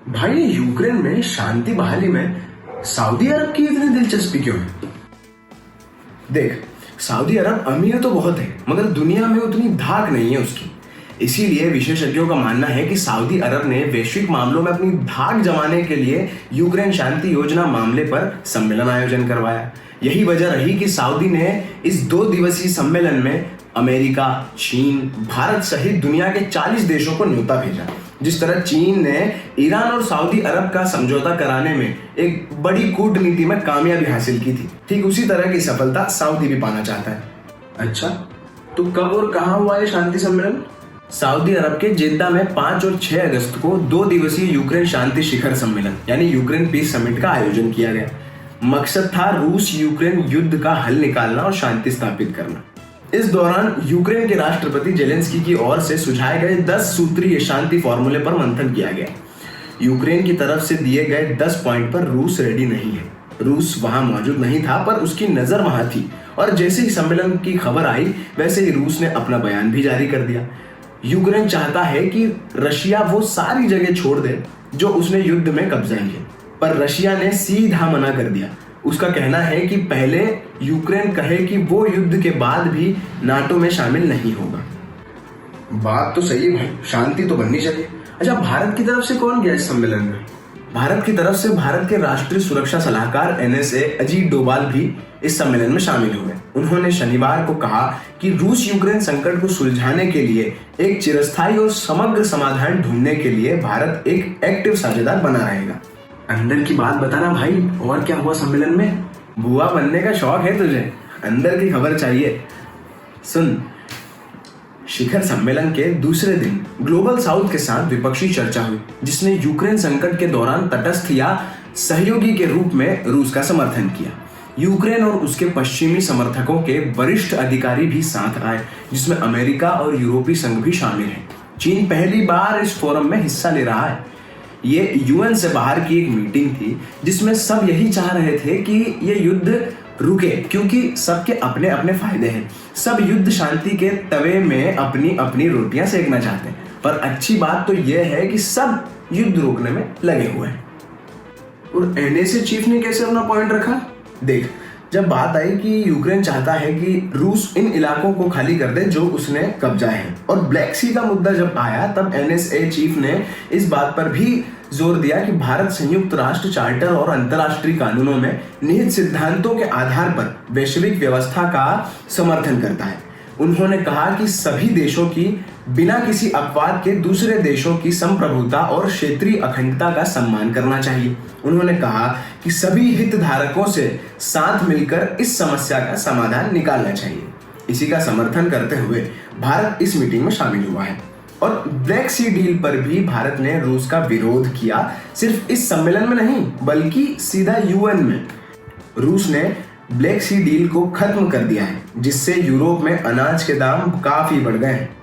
भाई ये यूक्रेन में शांति बहाली में सऊदी अरब की इतनी दिलचस्पी क्यों है? देख, सऊदी अरब अमीर तो बहुत है मगर दुनिया में उतनी धाक नहीं है उसकी। इसीलिए विशेषज्ञों का मानना है कि सऊदी अरब ने वैश्विक मामलों में अपनी धाक जमाने के लिए यूक्रेन शांति योजना मामले पर सम्मेलन आयोजन करवाया। यही वजह रही कि सऊदी ने इस 2 दिवसीय सम्मेलन में अमेरिका, चीन, भारत सहित दुनिया के 40 देशों को न्योता भेजा। जिस तरह चीन ने ईरान और सऊदी अरब का समझौता कराने में एक बड़ी कूटनीति में कामयाबी हासिल की थी, ठीक उसी तरह की सफलता सऊदी भी पाना चाहता है। अच्छा, तो कब और कहां हुआ है शांति सम्मेलन? सऊदी अरब के जेद्दा में 5 और 6 अगस्त को 2 दिवसीय यूक्रेन शांति शिखर सम्मेलन यानी यूक्रेन पीस समिट का आयोजन किया गया। मकसद था रूस यूक्रेन युद्ध का हल निकालना और शांति स्थापित करना। इस दौरान यूक्रेन के राष्ट्रपति जेलेंस्की की ओर से सुझाए गए 10 सूत्रीय शांति फॉर्मूले पर मंथन किया गया। यूक्रेन की तरफ से दिए गए 10 पॉइंट पर रूस रेडी नहीं है। रूस वहां मौजूद नहीं था पर उसकी नजर वहां थी और जैसे ही सम्मेलन की खबर आई वैसे ही रूस ने अपना बयान भी जारी कर दिया। यूक्रेन चाहता है कि रशिया वो सारी जगह छोड़ दे जो उसने युद्ध में कब्जा किए, पर रशिया ने सीधा मना कर दिया। उसका कहना है कि पहले यूक्रेन कहे कि वो युद्ध के बाद भी नाटो में शामिल नहीं होगा। बात तो सही है भाई, शांति तो बननी चाहिए। अच्छा, भारत की तरफ से कौन गया इस सम्मेलन में? भारत की तरफ से भारत के राष्ट्रीय सुरक्षा सलाहकार NSA अजीत डोभाल भी इस सम्मेलन में शामिल हुए। उन्होंने शनिवार को कहा कि रूस यूक्रेन संकट को सुलझाने के लिए एक चिरस्थायी और समग्र समाधान ढूंढने के लिए भारत एक एक्टिव साझेदार बना रहेगा। अंदर की बात बताना भाई, और क्या हुआ सम्मेलन में? बुआ बनने का शौक है तुझे? अंदर की खबर चाहिए, सुन। शिखर सम्मेलन के दूसरे दिन ग्लोबल साउथ के साथ विपक्षी चर्चा हुई जिसने यूक्रेन संकट के दौरान तटस्थ या सहयोगी के रूप में रूस का समर्थन किया। यूक्रेन और उसके पश्चिमी समर्थकों के वरिष्ठ अधिकारी भी साथ आए जिसमें अमेरिका और यूरोपीय संघ भी शामिल है। चीन पहली बार इस फोरम में हिस्सा ले रहा है। ये यूएन से बाहर की एक मीटिंग थी जिसमें सब यही चाह रहे थे कि ये युद्ध रुके क्योंकि सबके अपने अपने फायदे हैं। सब युद्ध शांति के तवे में अपनी अपनी रोटियां सेकना चाहते हैं, पर अच्छी बात तो यह है कि सब युद्ध रोकने में लगे हुए हैं। और NSA चीफ ने कैसे अपना पॉइंट रखा? देख, जब बात आई कि यूक्रेन चाहता है कि रूस इन इलाकों को खाली कर दे जो उसने कब्जा है और ब्लैक सी का मुद्दा जब आया तब NSA चीफ ने इस बात पर भी जोर दिया कि भारत संयुक्त राष्ट्र चार्टर और अंतर्राष्ट्रीय कानूनों में निहित सिद्धांतों के आधार पर वैश्विक व्यवस्था का समर्थन करता है। उन्होंने कहा कि सभी देशों की बिना किसी अपवाद के दूसरे देशों की संप्रभुता और क्षेत्रीय अखंडता का सम्मान करना चाहिए। उन्होंने कहा कि सभी हितधारकों से साथ मिलकर इस समस्या का समाधान निकालना चाहिए। इसी का समर्थन करते हुए भारत इस मीटिंग में शामिल हुआ है और ब्लैक सी डील पर भी भारत ने रूस का विरोध किया। सिर्फ इस सम्मेलन में नहीं बल्कि सीधा UN में रूस ने ब्लैक सी डील को खत्म कर दिया है जिससे यूरोप में अनाज के दाम काफी बढ़ गए हैं।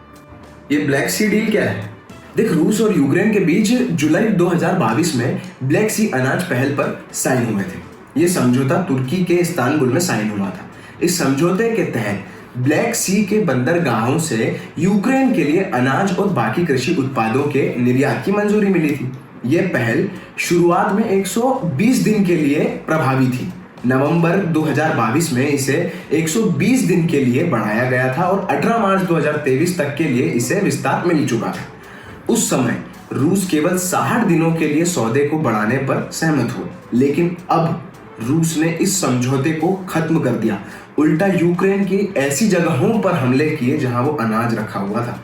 ये ब्लैक सी डील क्या है? देख, रूस और यूक्रेन के बीच जुलाई 2022 में ब्लैक सी अनाज पहल पर साइन हुए थे। ये समझौता तुर्की के इस्तांबुल में साइन हुआ था। इस समझौते के तहत ब्लैक सी के बंदरगाहों से यूक्रेन के लिए अनाज और बाकी कृषि उत्पादों के निर्यात की मंजूरी मिली थी। यह पहल शुरुआत में 120 दिन के लिए प्रभावी थी। नवंबर 2022 में इसे 120 दिन के लिए बढ़ाया गया था और 18 मार्च 2023 तक के लिए इसे विस्तार मिल चुका था। उस समय रूस केवल 60 दिनों के लिए सौदे को बढ़ाने पर सहमत हुआ, लेकिन अब रूस ने इस समझौते को खत्म कर दिया। उल्टा यूक्रेन की ऐसी जगहों पर हमले किए जहां वो अनाज रखा हुआ था।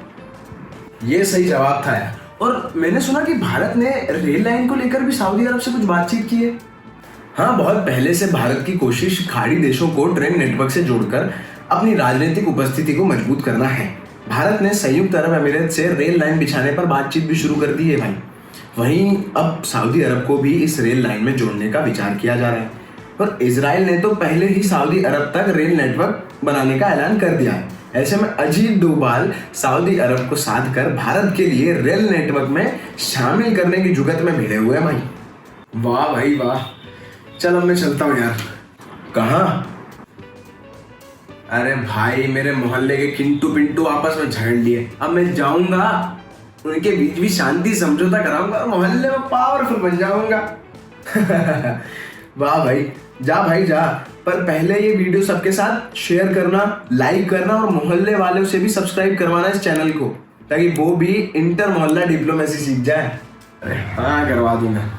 ये सही जवाब था यार। और मैंने सुना कि भारत ने रेल लाइन को लेकर भी सऊदी अरब से कुछ बातचीत की है। हाँ, बहुत पहले से भारत की कोशिश खाड़ी देशों को ट्रेन नेटवर्क से जोड़कर अपनी राजनीतिक उपस्थिति को मजबूत करना है। भारत ने संयुक्त अरब अमीरात से रेल लाइन बिछाने पर बातचीत भी शुरू कर दी है भाई। वहीं अब सऊदी अरब को भी इस रेल लाइन में जोड़ने का विचार किया जा रहा है और इजराइल ने तो पहले ही सऊदी अरब तक रेल नेटवर्क बनाने का ऐलान कर दिया है। ऐसे में अजीत डोभाल सऊदी अरब को साध कर भारत के लिए रेल नेटवर्क में शामिल करने की जुगत में भिड़े हुए हैं भाई। वाह भाई वाह। चल अब मैं चलता हूँ यार। कहाँ? अरे भाई, मेरे मोहल्ले के किंटू पिंटू आपस में झगड़ लिए, अब मैं जाऊंगा। उनके बीच भी शांति समझौता कराऊंगा और मोहल्ले में पावरफुल बन जाऊंगा। वाह भाई, जा भाई जा, पर पहले ये वीडियो सबके साथ शेयर करना, लाइक करना और मोहल्ले वालों से भी सब्सक्राइब करवाना इस चैनल को, ताकि वो भी इंटर मोहल्ला डिप्लोमेसी सीख जाए। अरे हाँ, करवा दूंगा।